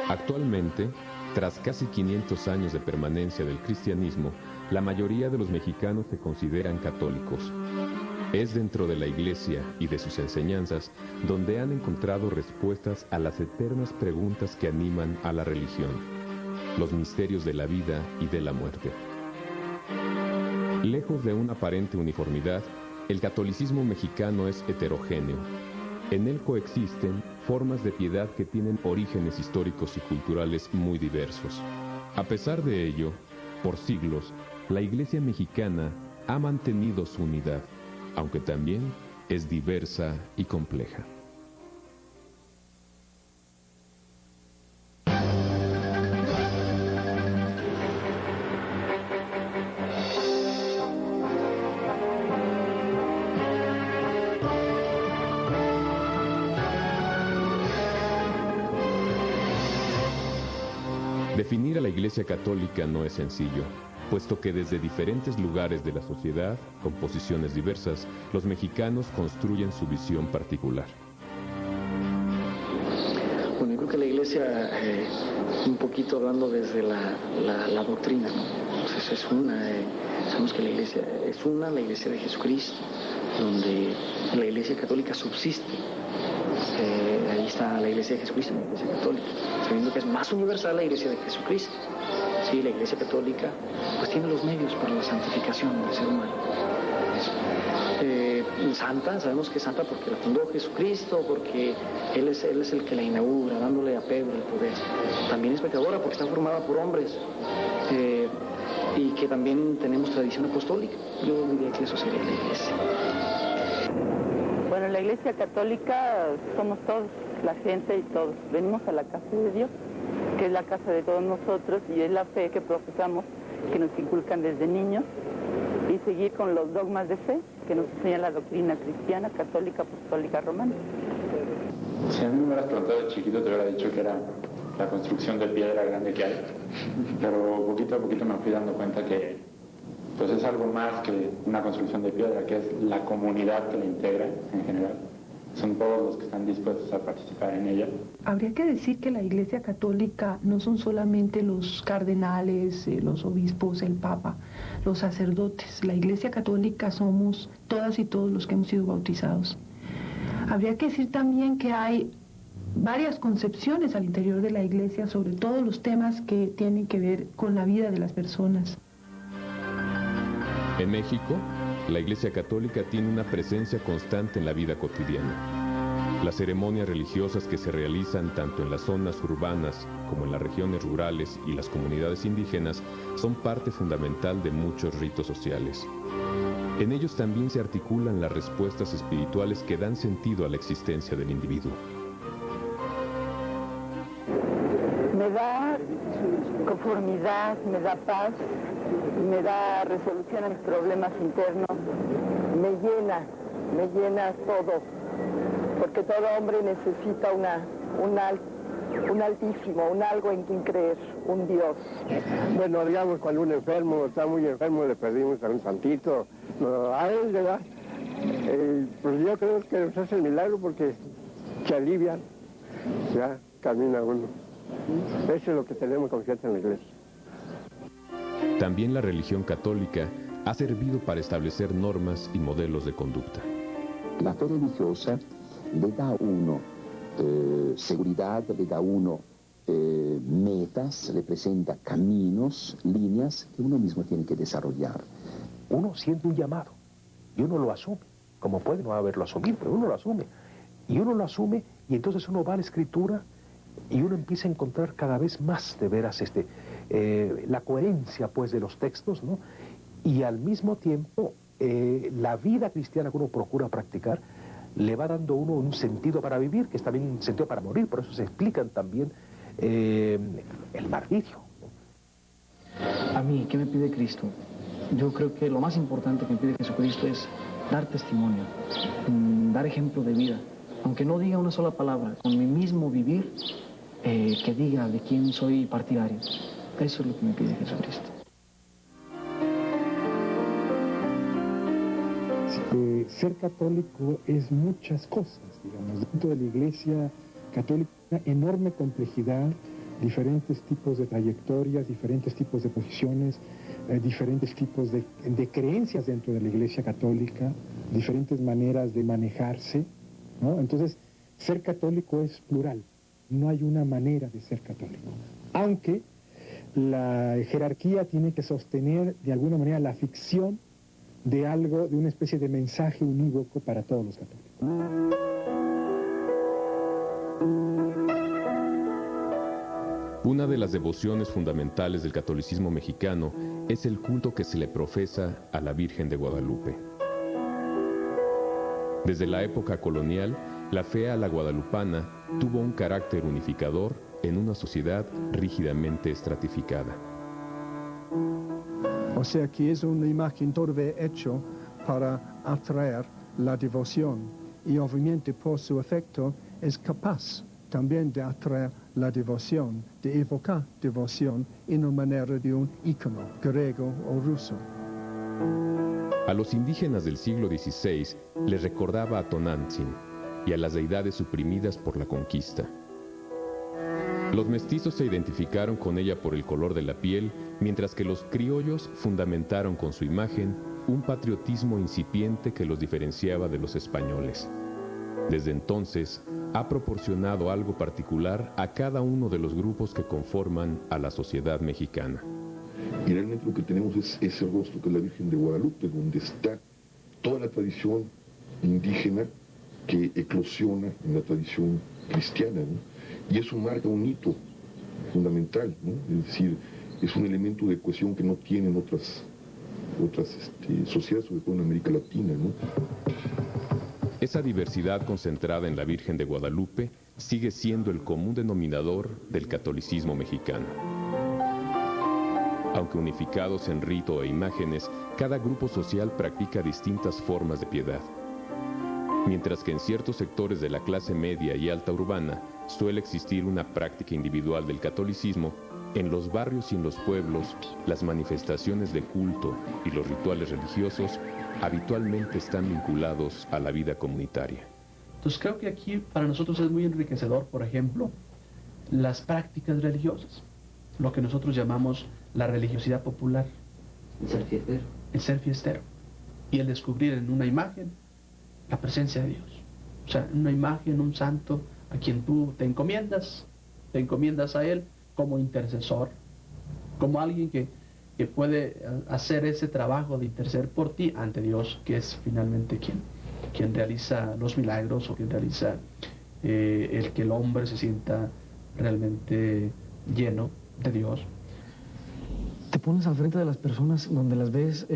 Actualmente, tras casi 500 años de permanencia del cristianismo, la mayoría de los mexicanos se consideran católicos. Es dentro de la Iglesia y de sus enseñanzas donde han encontrado respuestas a las eternas preguntas que animan a la religión, los misterios de la vida y de la muerte. Lejos de una aparente uniformidad, el catolicismo mexicano es heterogéneo. En él coexisten formas de piedad que tienen orígenes históricos y culturales muy diversos. A pesar de ello, por siglos, la Iglesia mexicana ha mantenido su unidad, aunque también es diversa y compleja. Definir a la Iglesia Católica no es sencillo, puesto que desde diferentes lugares de la sociedad, con posiciones diversas, los mexicanos construyen su visión particular. Bueno, yo creo que la Iglesia, un poquito hablando desde la doctrina, ¿no? Entonces es sabemos que la Iglesia es la Iglesia de Jesucristo, donde la Iglesia Católica subsiste. Ahí está la Iglesia de Jesucristo, la Iglesia Católica, sabiendo que es más universal la Iglesia de Jesucristo. Sí, la Iglesia Católica pues tiene los medios para la santificación del ser humano. Santa, sabemos que es santa porque la fundó Jesucristo, porque Él es el que la inaugura, dándole a Pedro el poder. También es pecadora porque está formada por hombres, y que también tenemos tradición apostólica. Yo diría que eso sería la Iglesia. Bueno, la Iglesia Católica somos todos, la gente y todos. Venimos a la casa de Dios, que es la casa de todos nosotros, y es la fe que profesamos, que nos inculcan desde niños, y seguir con los dogmas de fe que nos enseña la doctrina cristiana, católica, apostólica, romana. Si a mí me hubieras preguntado de chiquito, te hubiera dicho que era la construcción de piedra grande que hay, pero poquito a poquito me fui dando cuenta que pues es algo más que una construcción de piedra, que es la comunidad que la integra en general. Son todos los que están dispuestos a participar en ella. Habría que decir que la Iglesia Católica no son solamente los cardenales, los obispos, el Papa, los sacerdotes. La Iglesia Católica somos todas y todos los que hemos sido bautizados. Habría que decir también que hay varias concepciones al interior de la Iglesia sobre todos los temas que tienen que ver con la vida de las personas. En México, la Iglesia Católica tiene una presencia constante en la vida cotidiana. Las ceremonias religiosas que se realizan tanto en las zonas urbanas como en las regiones rurales y las comunidades indígenas son parte fundamental de muchos ritos sociales. En ellos también se articulan las respuestas espirituales que dan sentido a la existencia del individuo. Me da conformidad, me da paz, me da resolución a mis problemas internos, me llena todo, porque todo hombre necesita un altísimo, un algo en quien creer, un Dios. Bueno, digamos, cuando un enfermo está muy enfermo, le pedimos a un santito, a él le da. Pues yo creo que nos hace el milagro porque se alivian, ya camina uno. Eso es lo que tenemos confianza en la Iglesia. También la religión católica ha servido para establecer normas y modelos de conducta. La fe religiosa le da a uno seguridad, le da a uno metas, le presenta caminos, líneas que uno mismo tiene que desarrollar. Uno siente un llamado y uno lo asume, como puede no haberlo asumido, pero uno lo asume. Y uno lo asume y entonces uno va a la Escritura y uno empieza a encontrar cada vez más de veras la coherencia pues de los textos, ¿no? Y al mismo tiempo la vida cristiana que uno procura practicar le va dando a uno un sentido para vivir, que es también un sentido para morir. Por eso se explican también el martirio, ¿no? A mí, ¿qué me pide Cristo? Yo creo que lo más importante que me pide Jesucristo es dar testimonio, dar ejemplo de vida. Aunque no diga una sola palabra, con mi mismo vivir, que diga de quién soy partidario. Eso es lo que me pide Jesucristo. Ser católico es muchas cosas, digamos. Dentro de la Iglesia Católica, enorme complejidad, diferentes tipos de trayectorias, diferentes tipos de posiciones, diferentes tipos de creencias dentro de la Iglesia Católica, diferentes maneras de manejarse, ¿no? Entonces, ser católico es plural, no hay una manera de ser católico, aunque la jerarquía tiene que sostener de alguna manera la ficción de algo, de una especie de mensaje unívoco para todos los católicos. Una de las devociones fundamentales del catolicismo mexicano es el culto que se le profesa a la Virgen de Guadalupe. Desde la época colonial, la fe a la guadalupana tuvo un carácter unificador en una sociedad rígidamente estratificada. O sea que es una imagen todavía hecha para atraer la devoción y obviamente por su efecto es capaz también de atraer la devoción, de evocar devoción en una manera de un ícono griego o ruso. A los indígenas del siglo XVI les recordaba a Tonantzin y a las deidades suprimidas por la conquista. Los mestizos se identificaron con ella por el color de la piel, mientras que los criollos fundamentaron con su imagen un patriotismo incipiente que los diferenciaba de los españoles. Desde entonces, ha proporcionado algo particular a cada uno de los grupos que conforman a la sociedad mexicana. Y realmente lo que tenemos es ese rostro que es la Virgen de Guadalupe, donde está toda la tradición indígena que eclosiona en la tradición cristiana, ¿no? Y eso marca un hito fundamental, ¿no? Es decir, es un elemento de cohesión que no tienen otras sociedades, sobre todo en América Latina, ¿no? Esa diversidad concentrada en la Virgen de Guadalupe sigue siendo el común denominador del catolicismo mexicano. Aunque unificados en rito e imágenes, cada grupo social practica distintas formas de piedad. Mientras que en ciertos sectores de la clase media y alta urbana suele existir una práctica individual del catolicismo, en los barrios y en los pueblos, las manifestaciones de culto y los rituales religiosos habitualmente están vinculados a la vida comunitaria. Entonces creo que aquí para nosotros es muy enriquecedor, por ejemplo, las prácticas religiosas, lo que nosotros llamamos la religiosidad popular. El ser fiestero. El ser fiestero. Y el descubrir en una imagen la presencia de Dios. O sea, en una imagen, un santo a quien tú te encomiendas a Él como intercesor, como alguien que puede hacer ese trabajo de interceder por ti ante Dios, que es finalmente quien realiza los milagros o quien realiza el que el hombre se sienta realmente lleno de Dios. Te pones al frente de las personas donde las ves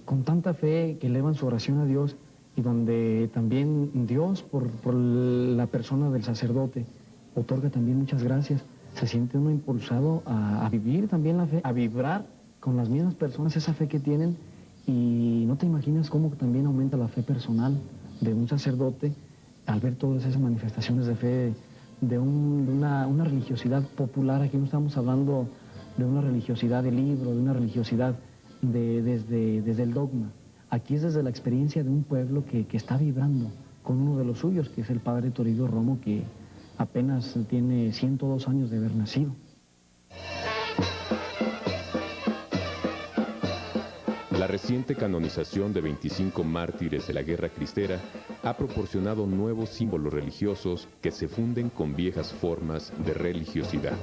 con tanta fe que elevan su oración a Dios y donde también Dios, por la persona del sacerdote, otorga también muchas gracias. Se siente uno impulsado a vivir también la fe, a vibrar con las mismas personas esa fe que tienen, y no te imaginas cómo también aumenta la fe personal de un sacerdote al ver todas esas manifestaciones de fe, de una religiosidad popular. Aquí no estamos hablando de una religiosidad de libro, de una religiosidad desde el dogma. Aquí es desde la experiencia de un pueblo que está vibrando con uno de los suyos, que es el padre Toribio Romo, que apenas tiene 102 años de haber nacido. La reciente canonización de 25 mártires de la Guerra Cristera ha proporcionado nuevos símbolos religiosos que se funden con viejas formas de religiosidad.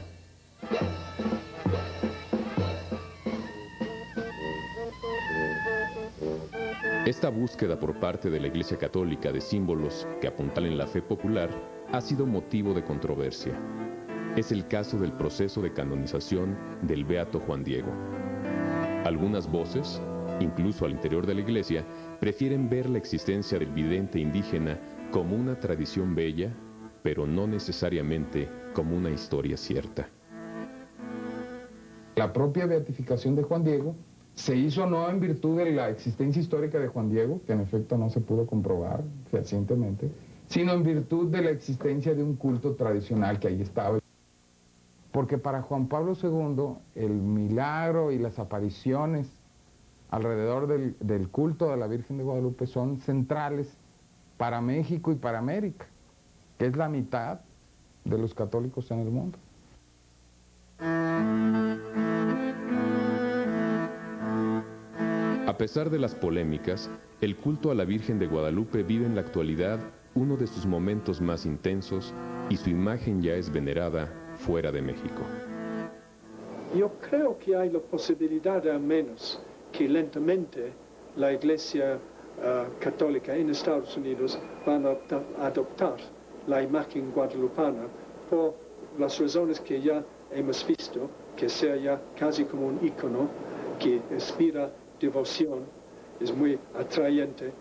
Esta búsqueda por parte de la Iglesia Católica de símbolos que apuntalen la fe popular ha sido motivo de controversia. Es el caso del proceso de canonización del beato Juan Diego. Algunas voces, incluso al interior de la Iglesia, prefieren ver la existencia del vidente indígena como una tradición bella, pero no necesariamente como una historia cierta. La propia beatificación de Juan Diego se hizo no en virtud de la existencia histórica de Juan Diego, que en efecto no se pudo comprobar fehacientemente, sino en virtud de la existencia de un culto tradicional que ahí estaba. Porque para Juan Pablo II el milagro y las apariciones alrededor del culto de la Virgen de Guadalupe son centrales para México y para América, que es la mitad de los católicos en el mundo. pesar de las polémicas, el culto a la Virgen de Guadalupe vive en la actualidad uno de sus momentos más intensos y su imagen ya es venerada fuera de México. Yo creo que hay la posibilidad al menos que lentamente la Iglesia católica en Estados Unidos van a adoptar la imagen guadalupana por las razones que ya hemos visto, que sea ya casi como un icono que inspira devoción, es muy atrayente.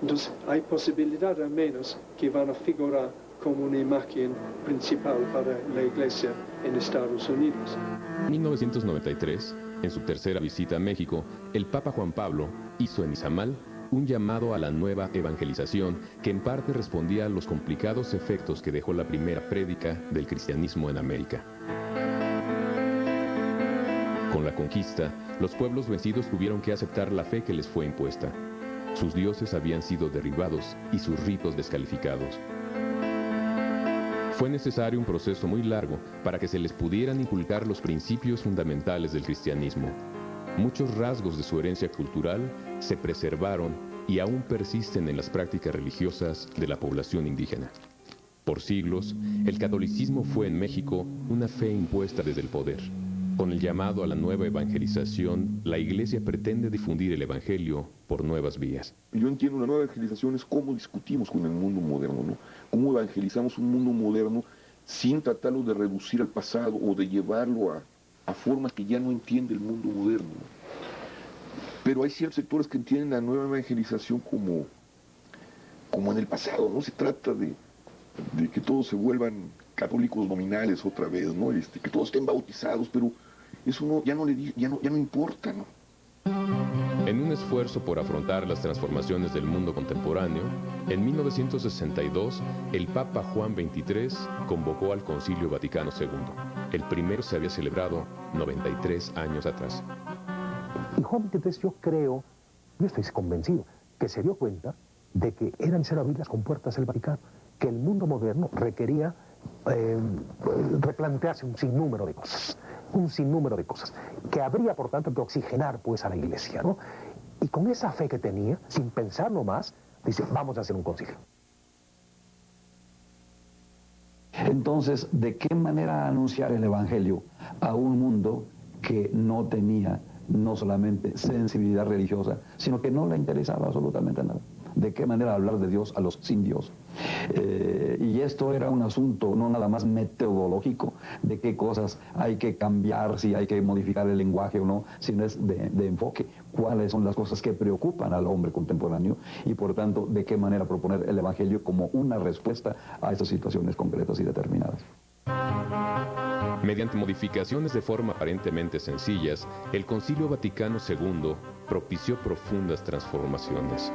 Entonces hay posibilidad al menos que van a figurar como una imagen principal para la Iglesia en Estados Unidos. En 1993, en su tercera visita a México, el Papa Juan Pablo hizo en Izamal un llamado a la nueva evangelización que en parte respondía a los complicados efectos que dejó la primera prédica del cristianismo en América. Con la conquista, los pueblos vencidos tuvieron que aceptar la fe que les fue impuesta. Sus dioses habían sido derribados y sus ritos descalificados. Fue necesario un proceso muy largo para que se les pudieran inculcar los principios fundamentales del cristianismo. Muchos rasgos de su herencia cultural se preservaron y aún persisten en las prácticas religiosas de la población indígena. Por siglos, el catolicismo fue en México una fe impuesta desde el poder. Con el llamado a la nueva evangelización, la Iglesia pretende difundir el Evangelio por nuevas vías. Yo entiendo una nueva evangelización es cómo discutimos con el mundo moderno, ¿no? Cómo evangelizamos un mundo moderno sin tratarlo de reducir al pasado o de llevarlo a formas que ya no entiende el mundo moderno, ¿no? Pero hay ciertos sectores que entienden la nueva evangelización como en el pasado, no se trata de que todos se vuelvan católicos nominales otra vez, ¿no? Que todos estén bautizados, pero eso ya no importa, ¿no? En un esfuerzo por afrontar las transformaciones del mundo contemporáneo, en 1962, el Papa Juan XXIII convocó al Concilio Vaticano II. El primero se había celebrado 93 años atrás. Y Juan XXIII yo estoy convencido, que se dio cuenta de que eran ser abrir las compuertas del Vaticano, que el mundo moderno requería replantearse un sinnúmero de cosas, que habría por tanto que oxigenar pues a la Iglesia, ¿no? Y con esa fe que tenía, sin pensarlo más, dice, vamos a hacer un concilio. Entonces, ¿de qué manera anunciar el Evangelio a un mundo que no tenía no solamente sensibilidad religiosa, sino que no le interesaba absolutamente nada? ¿De qué manera hablar de Dios a los sin Dios? Y esto era un asunto no nada más metodológico, de qué cosas hay que cambiar, si hay que modificar el lenguaje o no, sino es de enfoque. ¿Cuáles son las cosas que preocupan al hombre contemporáneo? Y por tanto, ¿de qué manera proponer el Evangelio como una respuesta a estas situaciones concretas y determinadas? Mediante modificaciones de forma aparentemente sencillas, el Concilio Vaticano II propició profundas transformaciones.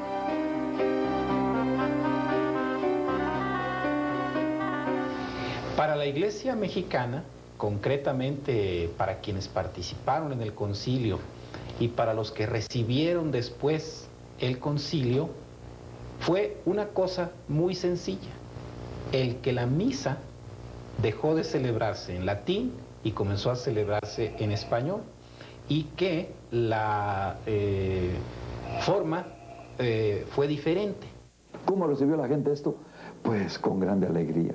Para la Iglesia mexicana, concretamente para quienes participaron en el concilio y para los que recibieron después el concilio, fue una cosa muy sencilla: el que la misa dejó de celebrarse en latín y comenzó a celebrarse en español, y que la forma fue diferente. ¿Cómo recibió la gente esto? Pues con grande alegría,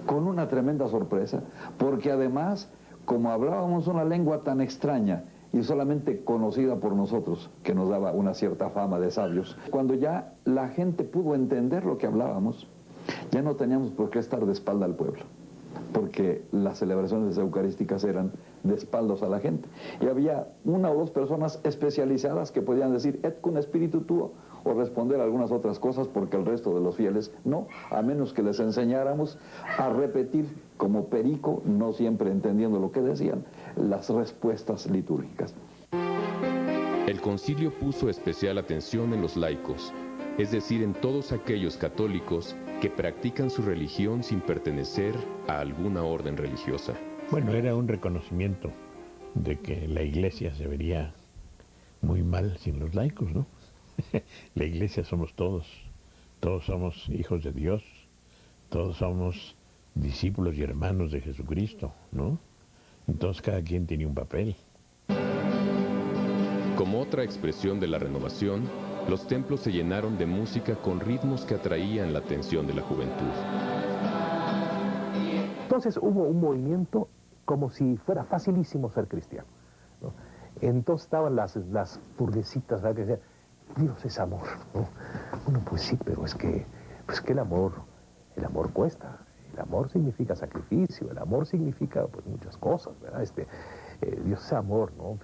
con una tremenda sorpresa, porque además, como hablábamos una lengua tan extraña y solamente conocida por nosotros, que nos daba una cierta fama de sabios, cuando ya la gente pudo entender lo que hablábamos, ya no teníamos por qué estar de espalda al pueblo, porque las celebraciones eucarísticas eran de espaldas a la gente, y había una o dos personas especializadas que podían decir et cum spiritu tuo, o responder algunas otras cosas, porque el resto de los fieles no, a menos que les enseñáramos a repetir como perico, no siempre entendiendo lo que decían, las respuestas litúrgicas. El concilio puso especial atención en los laicos, es decir, en todos aquellos católicos que practican su religión sin pertenecer a alguna orden religiosa. Bueno, era un reconocimiento de que la Iglesia se vería muy mal sin los laicos, ¿no? La Iglesia somos todos somos hijos de Dios, todos somos discípulos y hermanos de Jesucristo, ¿no? Entonces cada quien tiene un papel. Como otra expresión de la renovación, los templos se llenaron de música con ritmos que atraían la atención de la juventud. Entonces hubo un movimiento como si fuera facilísimo ser cristiano, ¿no? Entonces estaban las burguesitas, ¿verdad?, que decían, Dios es amor, ¿no? Bueno, pues sí, pero es que el amor cuesta. El amor significa sacrificio, el amor significa pues muchas cosas, ¿verdad? Dios es amor, ¿no?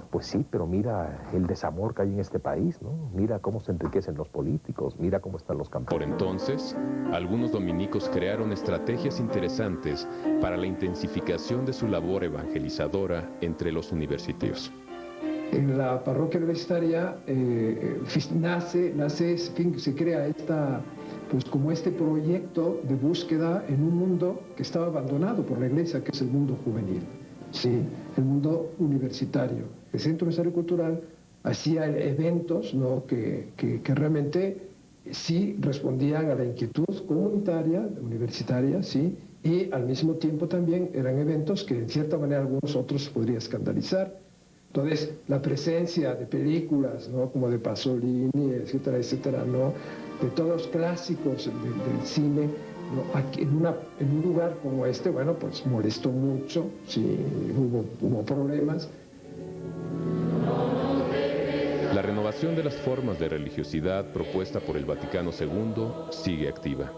Pues sí, pero mira el desamor que hay en este país, ¿no? Mira cómo se enriquecen los políticos, mira cómo están los campesinos. Por entonces, algunos dominicos crearon estrategias interesantes para la intensificación de su labor evangelizadora entre los universitarios. En la parroquia universitaria se crea como este proyecto de búsqueda en un mundo que estaba abandonado por la iglesia, que es el mundo juvenil, sí, el mundo universitario. El Centro Universitario Cultural hacía eventos, ¿no?, que realmente sí respondían a la inquietud comunitaria, universitaria, sí, y al mismo tiempo también eran eventos que en cierta manera algunos otros podría escandalizar. Entonces, la presencia de películas, ¿no?, como de Pasolini, etcétera, etcétera, ¿no?, de todos los clásicos del cine, ¿no?, aquí, en un lugar como este, bueno, pues molestó mucho, sí, hubo problemas. La renovación de las formas de religiosidad propuesta por el Vaticano II sigue activa.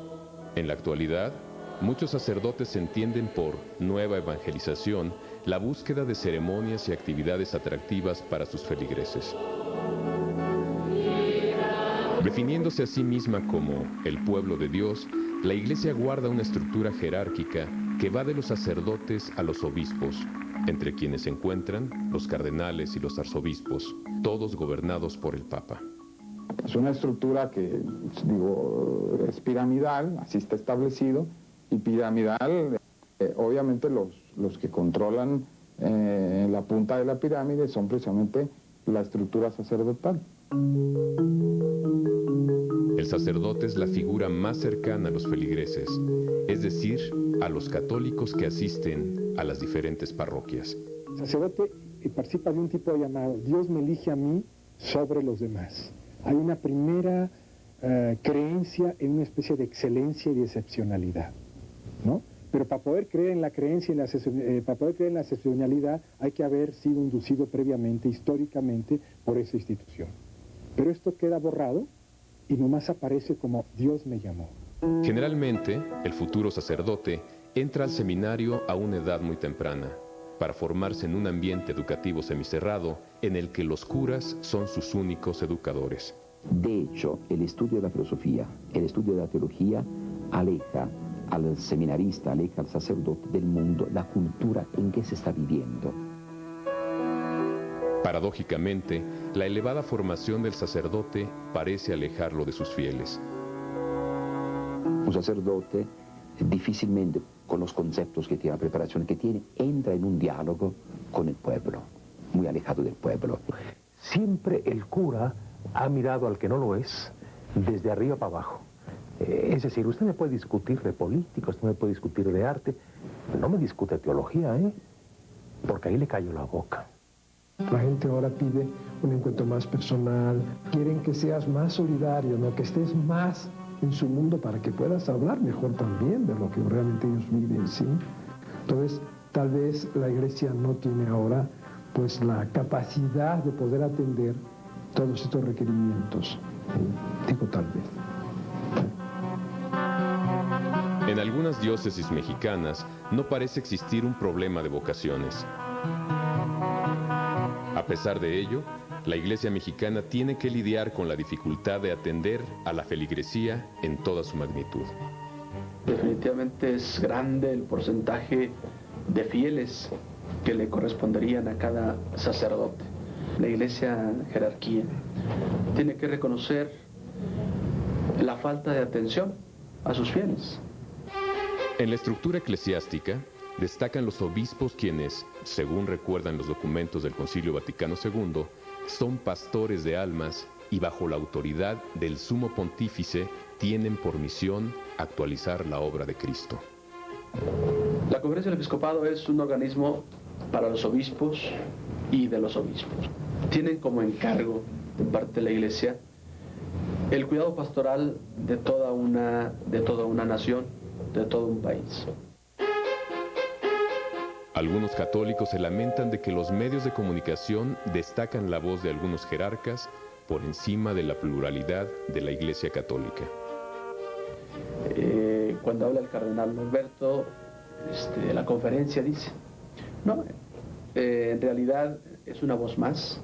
En la actualidad, muchos sacerdotes entienden por nueva evangelización la búsqueda de ceremonias y actividades atractivas para sus feligreses. Definiéndose a sí misma como el pueblo de Dios, la Iglesia guarda una estructura jerárquica que va de los sacerdotes a los obispos, entre quienes se encuentran los cardenales y los arzobispos, todos gobernados por el Papa. Es una estructura que, es piramidal, así está establecido, y piramidal, obviamente los que controlan la punta de la pirámide son precisamente la estructura sacerdotal. El sacerdote es la figura más cercana a los feligreses, es decir, a los católicos que asisten a las diferentes parroquias. El sacerdote participa de un tipo de llamado, Dios me elige a mí sobre los demás. Hay una primera creencia en una especie de excelencia y de excepcionalidad, ¿no? Pero para poder creer en la creencia y para poder creer en la excepcionalidad hay que haber sido inducido previamente, históricamente, por esa institución. Pero esto queda borrado y nomás aparece como Dios me llamó. Generalmente, el futuro sacerdote entra al seminario a una edad muy temprana, para formarse en un ambiente educativo semicerrado en el que los curas son sus únicos educadores. De hecho, el estudio de la filosofía, el estudio de la teología, aleja al seminarista, aleja al sacerdote del mundo, la cultura en que se está viviendo. Paradójicamente, la elevada formación del sacerdote parece alejarlo de sus fieles. Un sacerdote difícilmente, con los conceptos que tiene, la preparación que tiene, entra en un diálogo con el pueblo, muy alejado del pueblo. Siempre el cura ha mirado al que no lo es desde arriba para abajo. Es decir, usted me puede discutir de política, usted me puede discutir de arte, pero no me discute teología, porque ahí le cayó la boca. La gente ahora pide un encuentro más personal, quieren que seas más solidario, ¿no?, que estés más en su mundo para que puedas hablar mejor también de lo que realmente ellos viven, ¿sí? Entonces, tal vez la Iglesia no tiene ahora pues la capacidad de poder atender todos estos requerimientos, digo tal vez. En algunas diócesis mexicanas no parece existir un problema de vocaciones. A pesar de ello, la Iglesia mexicana tiene que lidiar con la dificultad de atender a la feligresía en toda su magnitud. Definitivamente es grande el porcentaje de fieles que le corresponderían a cada sacerdote. La Iglesia en jerarquía tiene que reconocer la falta de atención a sus fieles. En la estructura eclesiástica destacan los obispos quienes, según recuerdan los documentos del Concilio Vaticano II, son pastores de almas y bajo la autoridad del Sumo Pontífice tienen por misión actualizar la obra de Cristo. La Conferencia del Episcopado es un organismo para los obispos y de los obispos. tienen como encargo de parte de la Iglesia el cuidado pastoral de toda una nación, de todo un país. Algunos católicos se lamentan de que los medios de comunicación destacan la voz de algunos jerarcas por encima de la pluralidad de la Iglesia Católica. Cuando habla el cardenal Norberto, la conferencia dice, no, en realidad es una voz más,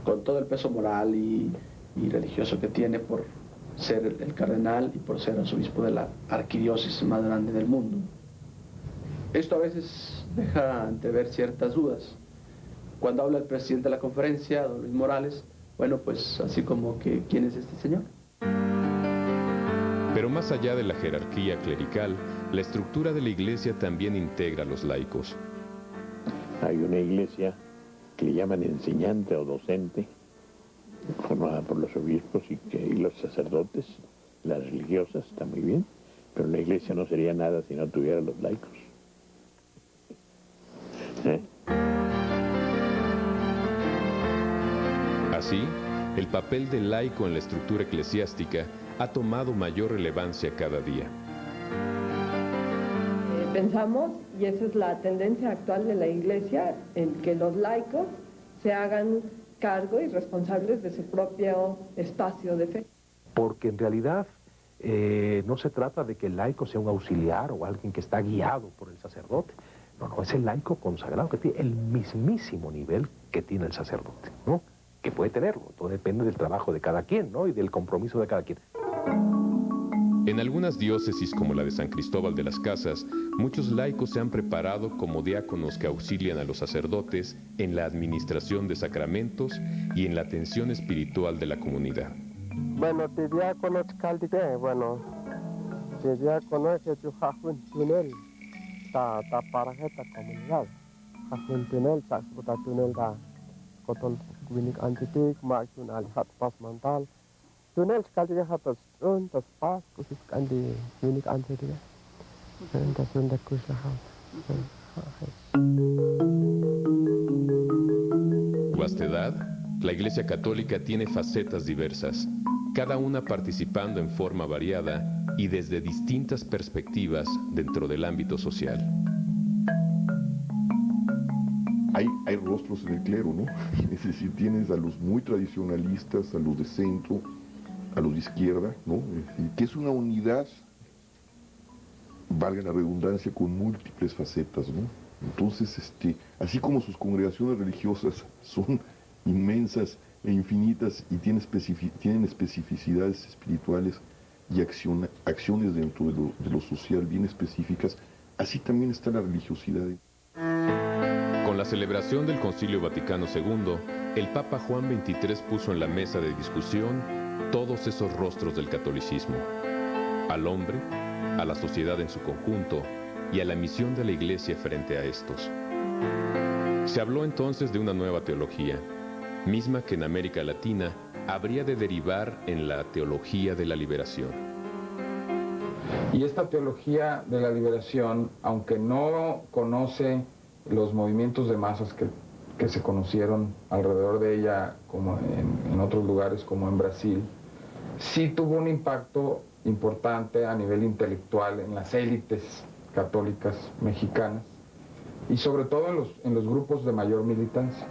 con todo el peso moral y religioso que tiene por ser el cardenal y por ser arzobispo de la arquidiócesis más grande del mundo. Esto a veces deja entrever ciertas dudas. Cuando habla el presidente de la conferencia, don Luis Morales, bueno, pues así como que, ¿quién es este señor? Pero más allá de la jerarquía clerical, la estructura de la Iglesia también integra a los laicos. Hay una iglesia que le llaman enseñante o docente, formada por los obispos y los sacerdotes, las religiosas, está muy bien, pero la iglesia no sería nada si no tuviera los laicos. Así, el papel del laico en la estructura eclesiástica ha tomado mayor relevancia cada día. Pensamos, y esa es la tendencia actual de la Iglesia, en que los laicos se hagan cargo y responsables de su propio espacio de fe. Porque en realidad no se trata de que el laico sea un auxiliar o alguien que está guiado por el sacerdote. No, es el laico consagrado que tiene el mismísimo nivel que tiene el sacerdote, ¿no? Que puede tenerlo, todo depende del trabajo de cada quien, ¿no? Y del compromiso de cada quien. En algunas diócesis como la de San Cristóbal de las Casas, muchos laicos se han preparado como diáconos que auxilian a los sacerdotes en la administración de sacramentos y en la atención espiritual de la comunidad. Bueno, te diácono caldite, bueno, te diácono que tu jajun tunel, ta parajeta comunidad, jajun tunel, ta seputa tunel da, koton winik antitik, makun alihat pas mantal, tunel sekali hatas tas pas kusis kandi winik antitik, tas undak kusahat. Vastedad, la Iglesia Católica tiene facetas diversas, cada una participando en forma variada y desde distintas perspectivas dentro del ámbito social. Hay rostros en el clero, ¿no? Es decir, tienes a los muy tradicionalistas, a los de centro, a los de izquierda, ¿no? Es decir, que es una unidad, valga la redundancia, con múltiples facetas, ¿no? Entonces, así como sus congregaciones religiosas son inmensas e infinitas y tienen especificidades espirituales y acciones dentro de lo social bien específicas, así también está la religiosidad. Con la celebración del Concilio Vaticano II, el Papa Juan XXIII puso en la mesa de discusión todos esos rostros del catolicismo, al hombre, a la sociedad en su conjunto y a la misión de la Iglesia frente a estos. Se habló entonces de una nueva teología, misma que en América Latina habría de derivar en la teología de la liberación. Y esta teología de la liberación, aunque no conoce los movimientos de masas que se conocieron alrededor de ella, como en otros lugares como en Brasil, sí tuvo un impacto importante a nivel intelectual en las élites católicas mexicanas y sobre todo en los grupos de mayor militancia.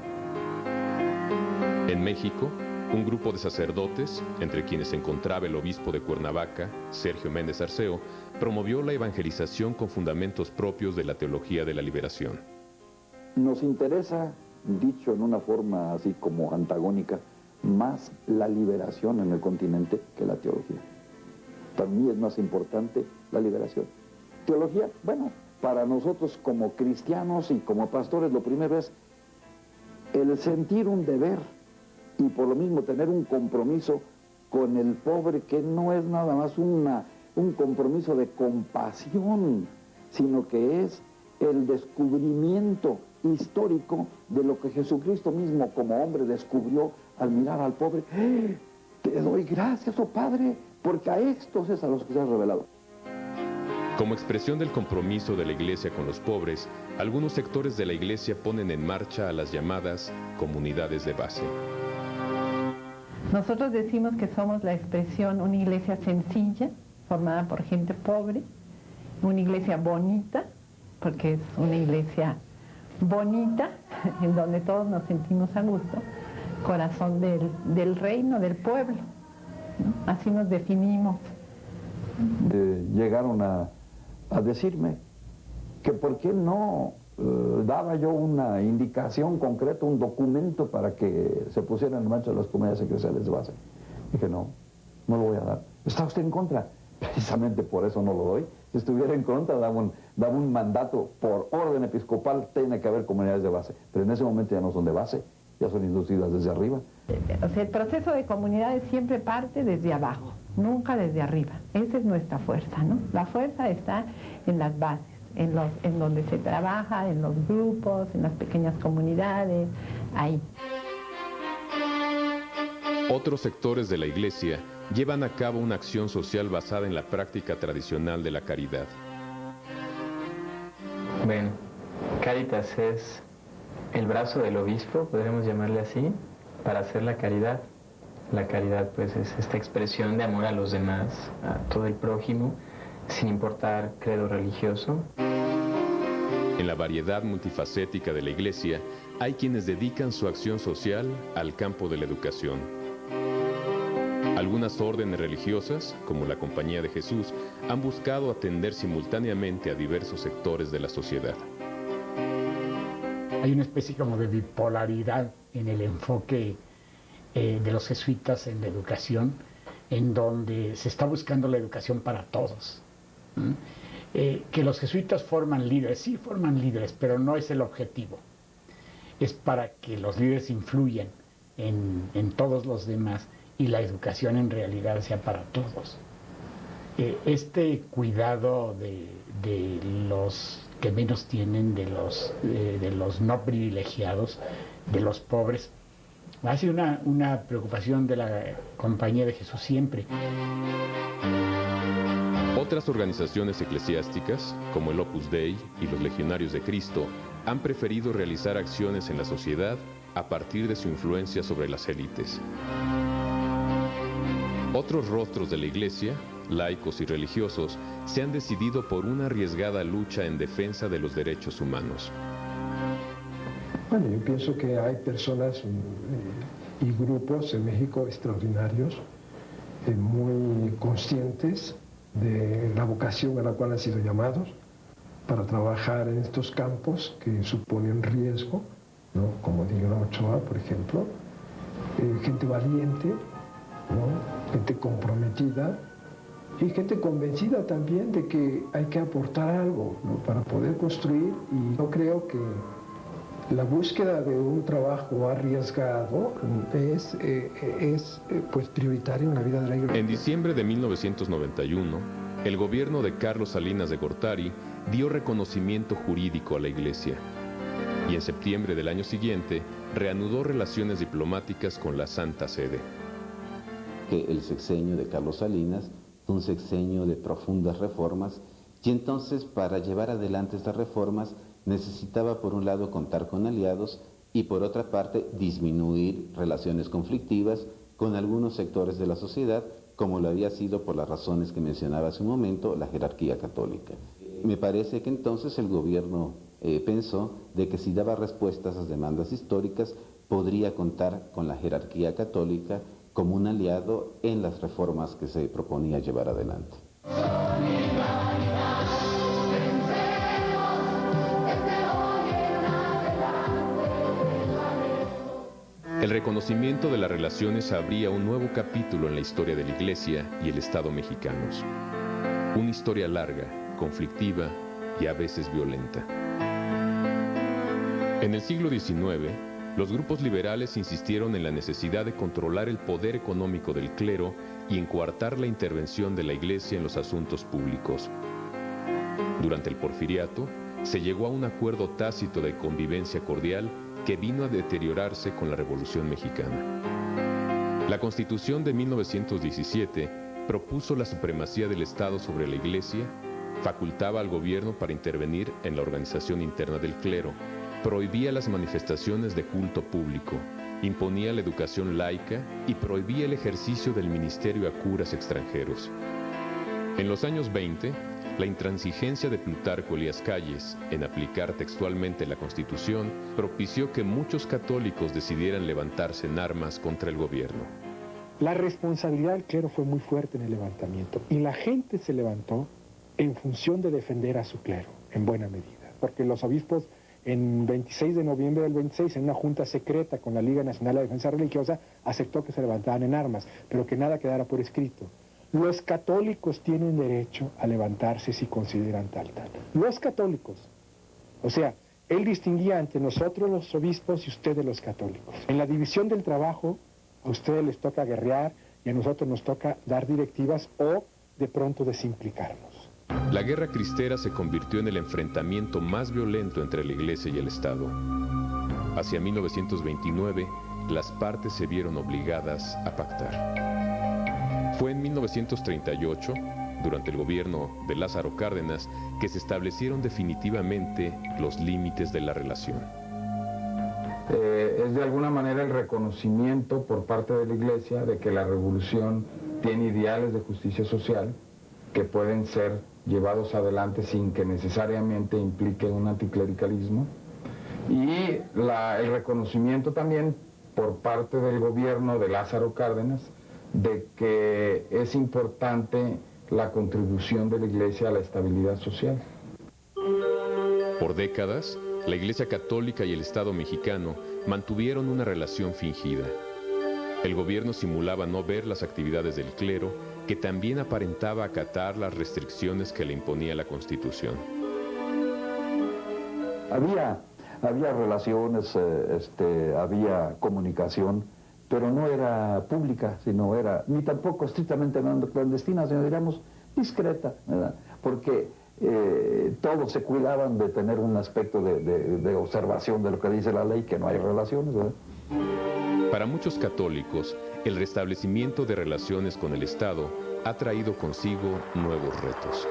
En México, un grupo de sacerdotes, entre quienes se encontraba el obispo de Cuernavaca, Sergio Méndez Arceo, promovió la evangelización con fundamentos propios de la teología de la liberación. Nos interesa, dicho en una forma así como antagónica, más la liberación en el continente que la teología. Para mí es más importante la liberación. Teología, bueno, para nosotros como cristianos y como pastores, lo primero es el sentir un deber y por lo mismo tener un compromiso con el pobre, que no es nada más un compromiso de compasión, sino que es el descubrimiento histórico de lo que Jesucristo mismo como hombre descubrió al mirar al pobre. Te doy gracias, oh Padre, porque a estos es a los que se ha revelado. Como expresión del compromiso de la Iglesia con los pobres, algunos sectores de la Iglesia ponen en marcha a las llamadas comunidades de base. Nosotros decimos que somos la expresión, una iglesia sencilla, formada por gente pobre, una iglesia bonita, porque es una iglesia bonita, en donde todos nos sentimos a gusto, corazón del reino, del pueblo, ¿no? Así nos definimos. Llegaron a decirme que por qué no daba yo una indicación concreta, un documento para que se pusieran en marcha las comunidades eclesiales de base. Dije, no lo voy a dar. ¿Está usted en contra? Precisamente por eso no lo doy. Si estuviera en contra, daba un mandato por orden episcopal, tiene que haber comunidades de base. Pero en ese momento ya no son de base, ya son inducidas desde arriba. O sea, el proceso de comunidades siempre parte desde abajo, nunca desde arriba. Esa es nuestra fuerza, ¿no? La fuerza está en las bases, en donde se trabaja, en los grupos, en las pequeñas comunidades, ahí. Otros sectores de la Iglesia llevan a cabo una acción social basada en la práctica tradicional de la caridad. Bueno, Cáritas es el brazo del obispo, podríamos llamarle así, para hacer la caridad. La caridad, pues, es esta expresión de amor a los demás, a todo el prójimo, sin importar credo religioso. En la variedad multifacética de la Iglesia, hay quienes dedican su acción social al campo de la educación. Algunas órdenes religiosas, como la Compañía de Jesús, han buscado atender simultáneamente a diversos sectores de la sociedad. Hay una especie como de bipolaridad en el enfoque de los jesuitas en la educación, en donde se está buscando la educación para todos. Que los jesuitas forman líderes, sí forman líderes, pero no es el objetivo. Es para que los líderes influyan en todos los demás y la educación en realidad sea para todos. Este cuidado de los que menos tienen, de los no privilegiados, de los pobres, ha sido una preocupación de la Compañía de Jesús siempre. Otras organizaciones eclesiásticas, como el Opus Dei y los Legionarios de Cristo, han preferido realizar acciones en la sociedad a partir de su influencia sobre las élites. Otros rostros de la Iglesia, laicos y religiosos, se han decidido por una arriesgada lucha en defensa de los derechos humanos. Bueno, yo pienso que hay personas y grupos en México extraordinarios, muy conscientes de la vocación a la cual han sido llamados para trabajar en estos campos que suponen riesgo, ¿no? Como Daniel Ochoa, por ejemplo, gente valiente, ¿no? Gente comprometida y gente convencida también de que hay que aportar algo, ¿no? Para poder construir, y yo creo que la búsqueda de un trabajo arriesgado es pues prioritario en la vida de la Iglesia. En diciembre de 1991, el gobierno de Carlos Salinas de Gortari dio reconocimiento jurídico a la Iglesia. Y en septiembre del año siguiente, reanudó relaciones diplomáticas con la Santa Sede. El sexenio de Carlos Salinas fue un sexenio de profundas reformas, y entonces para llevar adelante estas reformas necesitaba por un lado contar con aliados y por otra parte disminuir relaciones conflictivas con algunos sectores de la sociedad, como lo había sido por las razones que mencionaba hace un momento, la jerarquía católica. Me parece que entonces el gobierno pensó de que si daba respuesta a esas demandas históricas podría contar con la jerarquía católica como un aliado en las reformas que se proponía llevar adelante. El reconocimiento de las relaciones abría un nuevo capítulo en la historia de la Iglesia y el Estado mexicanos. Una historia larga, conflictiva y a veces violenta. En el siglo XIX, los grupos liberales insistieron en la necesidad de controlar el poder económico del clero y en coartar la intervención de la Iglesia en los asuntos públicos. Durante el Porfiriato, se llegó a un acuerdo tácito de convivencia cordial que vino a deteriorarse con la Revolución Mexicana. La Constitución de 1917 propuso la supremacía del Estado sobre la Iglesia, facultaba al gobierno para intervenir en la organización interna del clero, prohibía las manifestaciones de culto público, imponía la educación laica y prohibía el ejercicio del ministerio a curas extranjeros. En los años 20, la intransigencia de Plutarco Elías Calles en aplicar textualmente la Constitución propició que muchos católicos decidieran levantarse en armas contra el gobierno. La responsabilidad del clero fue muy fuerte en el levantamiento y la gente se levantó en función de defender a su clero, en buena medida, porque los obispos en 26 de noviembre del 26, en una junta secreta con la Liga Nacional de Defensa Religiosa, aceptó que se levantaran en armas, pero que nada quedara por escrito. Los católicos tienen derecho a levantarse si consideran tal. Los católicos. O sea, él distinguía entre nosotros los obispos y ustedes los católicos. En la división del trabajo, a ustedes les toca guerrear y a nosotros nos toca dar directivas o de pronto desimplicarnos. La guerra cristera se convirtió en el enfrentamiento más violento entre la Iglesia y el Estado. Hacia 1929, las partes se vieron obligadas a pactar. Fue en 1938, durante el gobierno de Lázaro Cárdenas, que se establecieron definitivamente los límites de la relación. Es de alguna manera el reconocimiento por parte de la Iglesia de que la revolución tiene ideales de justicia social que pueden ser llevados adelante sin que necesariamente implique un anticlericalismo, y el reconocimiento también por parte del gobierno de Lázaro Cárdenas de que es importante la contribución de la Iglesia a la estabilidad social. Por décadas, la Iglesia Católica y el Estado mexicano mantuvieron una relación fingida. El gobierno simulaba no ver las actividades del clero, que también aparentaba acatar las restricciones que le imponía la Constitución. Había relaciones, había comunicación, pero no era pública, sino era, ni tampoco estrictamente clandestina, sino diríamos discreta, ¿verdad? Porque todos se cuidaban de tener un aspecto de observación de lo que dice la ley, que no hay relaciones, ¿verdad? Para muchos católicos, el restablecimiento de relaciones con el Estado ha traído consigo nuevos retos.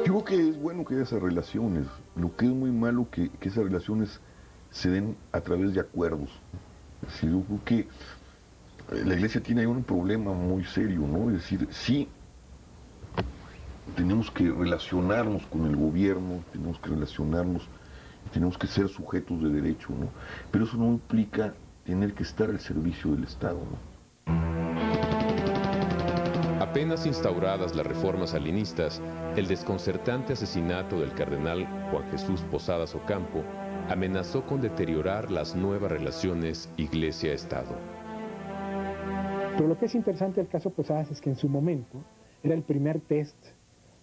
Yo creo que es bueno que haya esas relaciones, lo que es muy malo que esas relaciones se den a través de acuerdos. Sí, yo creo que la Iglesia tiene ahí un problema muy serio, ¿no? Es decir, sí, tenemos que relacionarnos con el gobierno, tenemos que relacionarnos, tenemos que ser sujetos de derecho, ¿no? Pero eso no implica tener que estar al servicio del Estado, ¿no? Apenas instauradas las reformas salinistas, el desconcertante asesinato del cardenal Juan Jesús Posadas Ocampo amenazó con deteriorar las nuevas relaciones Iglesia-Estado. Pero lo que es interesante del caso Posadas es que en su momento era el primer test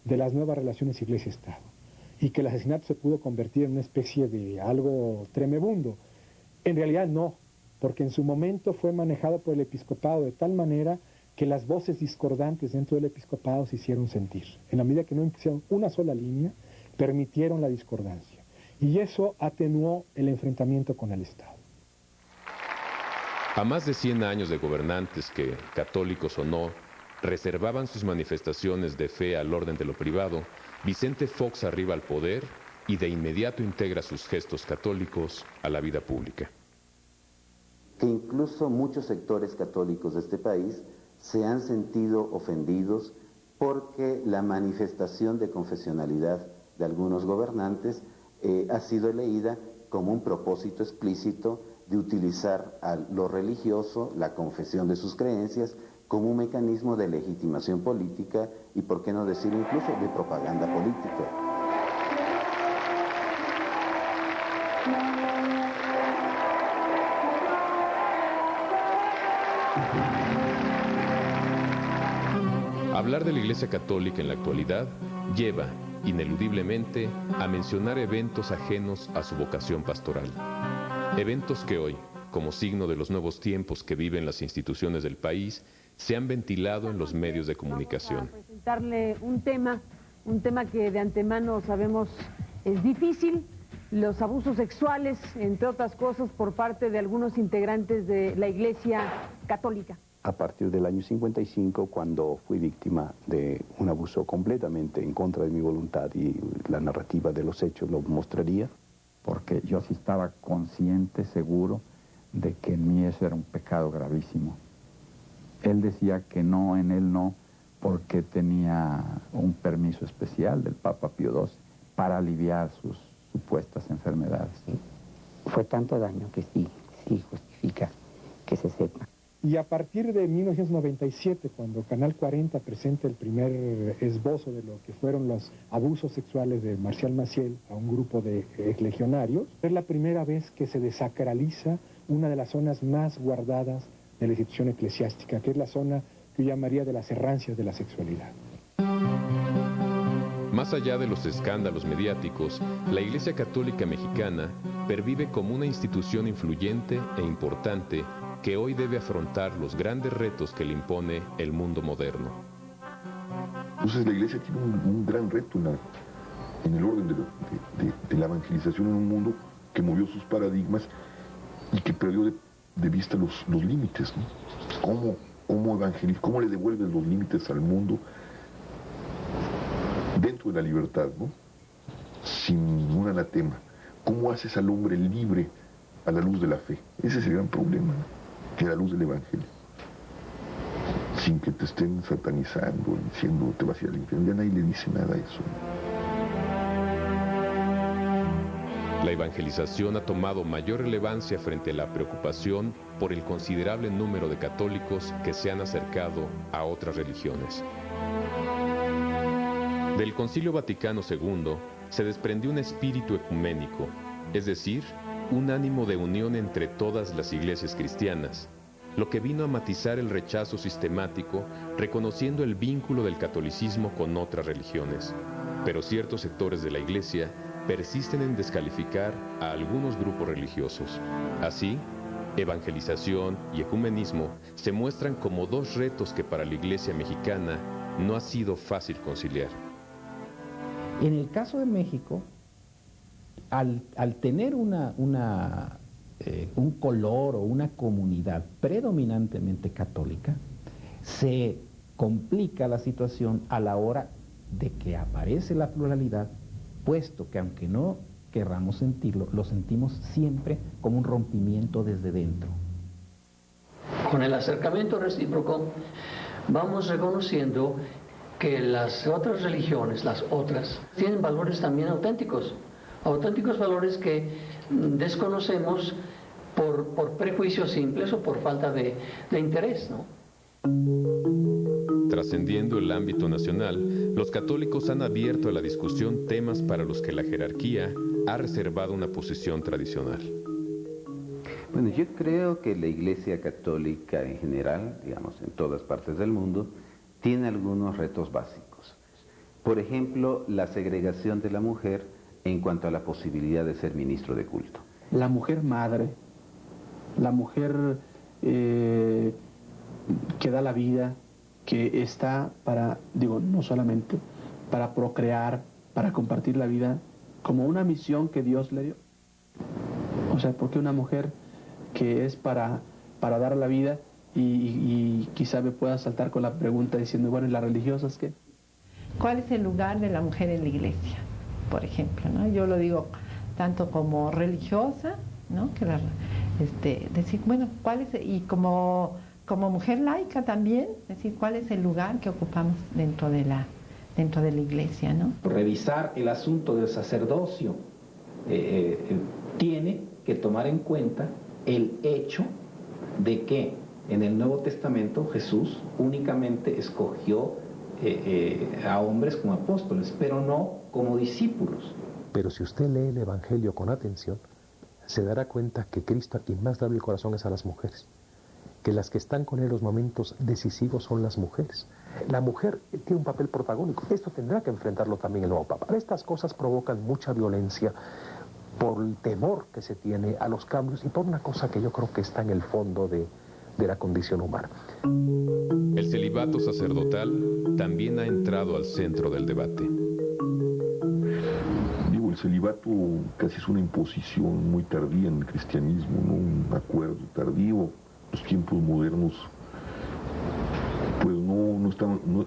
de las nuevas relaciones Iglesia-Estado y que el asesinato se pudo convertir en una especie de algo tremebundo. En realidad no, porque en su momento fue manejado por el episcopado de tal manera que las voces discordantes dentro del episcopado se hicieron sentir. En la medida que no impusieron una sola línea, permitieron la discordancia. Y eso atenuó el enfrentamiento con el Estado. A más de 100 años de gobernantes que, católicos o no, reservaban sus manifestaciones de fe al orden de lo privado, Vicente Fox arriba al poder y de inmediato integra sus gestos católicos a la vida pública. Que incluso muchos sectores católicos de este país se han sentido ofendidos porque la manifestación de confesionalidad de algunos gobernantes ha sido leída como un propósito explícito de utilizar a lo religioso, la confesión de sus creencias, como un mecanismo de legitimación política y, por qué no decir, incluso de propaganda política. Hablar de la Iglesia Católica en la actualidad lleva, ineludiblemente, a mencionar eventos ajenos a su vocación pastoral. Eventos que hoy, como signo de los nuevos tiempos que viven las instituciones del país, se han ventilado en los medios de comunicación. Para presentarle un tema que de antemano sabemos es difícil, los abusos sexuales, entre otras cosas, por parte de algunos integrantes de la Iglesia Católica. a partir del año 55, cuando fui víctima de un abuso completamente en contra de mi voluntad, y la narrativa de los hechos lo mostraría. Porque yo sí estaba consciente, seguro, de que en mí eso era un pecado gravísimo. Él decía que no, en él no, porque tenía un permiso especial del Papa Pío XII para aliviar sus supuestas enfermedades. Fue tanto daño que sí justifica que se sepa. Y a partir de 1997, cuando Canal 40 presenta el primer esbozo de lo que fueron los abusos sexuales de Marcial Maciel a un grupo de legionarios, es la primera vez que se desacraliza una de las zonas más guardadas de la institución eclesiástica, que es la zona que yo llamaría de las errancias de la sexualidad. Más allá de los escándalos mediáticos, la Iglesia Católica Mexicana pervive como una institución influyente e importante que hoy debe afrontar los grandes retos que le impone el mundo moderno. Entonces la Iglesia tiene un gran reto en el orden de la evangelización en un mundo que movió sus paradigmas y que perdió de vista los límites, ¿no? ¿Cómo evangeliza? ¿Cómo le devuelves los límites al mundo dentro de la libertad, ¿no? Sin un anatema? ¿Cómo haces al hombre libre a la luz de la fe? Ese es el gran problema, ¿no? Que a la luz del Evangelio, sin que te estén satanizando, diciendo te vas a ir al infierno. Ya nadie le dice nada a eso. La evangelización ha tomado mayor relevancia frente a la preocupación por el considerable número de católicos que se han acercado a otras religiones. Del Concilio Vaticano II se desprendió un espíritu ecuménico, es decir, un ánimo de unión entre todas las iglesias cristianas, lo que vino a matizar el rechazo sistemático, reconociendo el vínculo del catolicismo con otras religiones. Pero ciertos sectores de la iglesia persisten en descalificar a algunos grupos religiosos. Así, evangelización y ecumenismo se muestran como dos retos que para la iglesia mexicana no ha sido fácil conciliar. En el caso de México, al tener un color o una comunidad predominantemente católica, se complica la situación a la hora de que aparece la pluralidad, puesto que aunque no querramos sentirlo, lo sentimos siempre como un rompimiento desde dentro. Con el acercamiento recíproco vamos reconociendo que las otras religiones, tienen valores también auténticos valores que desconocemos por prejuicios simples o por falta de interés, ¿no? Trascendiendo el ámbito nacional, los católicos han abierto a la discusión temas para los que la jerarquía ha reservado una posición tradicional. Bueno, yo creo que la Iglesia Católica en general, digamos en todas partes del mundo, tiene algunos retos básicos. Por ejemplo, la segregación de la mujer en cuanto a la posibilidad de ser ministro de culto. La mujer madre, la mujer que da la vida, que está para, no solamente para procrear, para compartir la vida, como una misión que Dios le dio. O sea, porque una mujer que es para dar la vida y quizá me pueda saltar con la pregunta diciendo, bueno, ¿y las religiosas qué? ¿Cuál es el lugar de la mujer en la iglesia? Por ejemplo, ¿no? Yo lo digo tanto como religiosa, ¿no? Que decir, bueno, ¿cuál es? Y como mujer laica también, decir, ¿cuál es el lugar que ocupamos dentro de la iglesia, ¿no? Revisar el asunto del sacerdocio tiene que tomar en cuenta el hecho de que en el Nuevo Testamento Jesús únicamente escogió a hombres como apóstoles, pero no como discípulos. Pero si usted lee el Evangelio con atención, se dará cuenta que Cristo a quien más da el corazón es a las mujeres, que las que están con él en los momentos decisivos son las mujeres. La mujer tiene un papel protagónico. Esto tendrá que enfrentarlo también el nuevo Papa. Estas cosas provocan mucha violencia por el temor que se tiene a los cambios y por una cosa que yo creo que está en el fondo de la condición humana. El celibato sacerdotal también ha entrado al centro del debate. El celibato casi es una imposición muy tardía en el cristianismo, ¿no? Un acuerdo tardío. Los tiempos modernos pues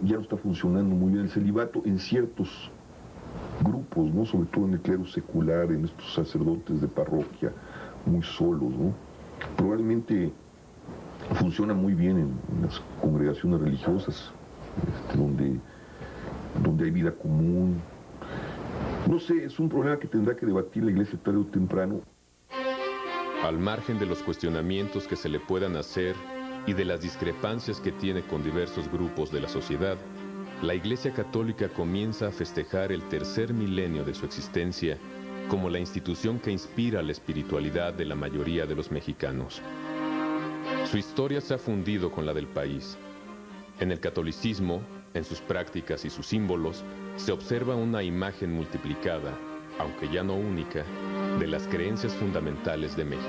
ya no está funcionando muy bien el celibato en ciertos grupos, ¿no? Sobre todo en el clero secular, en estos sacerdotes de parroquia, muy solos, ¿no? Probablemente funciona muy bien en las congregaciones religiosas, donde hay vida común. No sé, es un problema que tendrá que debatir la Iglesia tarde o temprano. Al margen de los cuestionamientos que se le puedan hacer y de las discrepancias que tiene con diversos grupos de la sociedad, la Iglesia Católica comienza a festejar el tercer milenio de su existencia como la institución que inspira la espiritualidad de la mayoría de los mexicanos. Su historia se ha fundido con la del país. En el catolicismo, en sus prácticas y sus símbolos, se observa una imagen multiplicada, aunque ya no única, de las creencias fundamentales de México.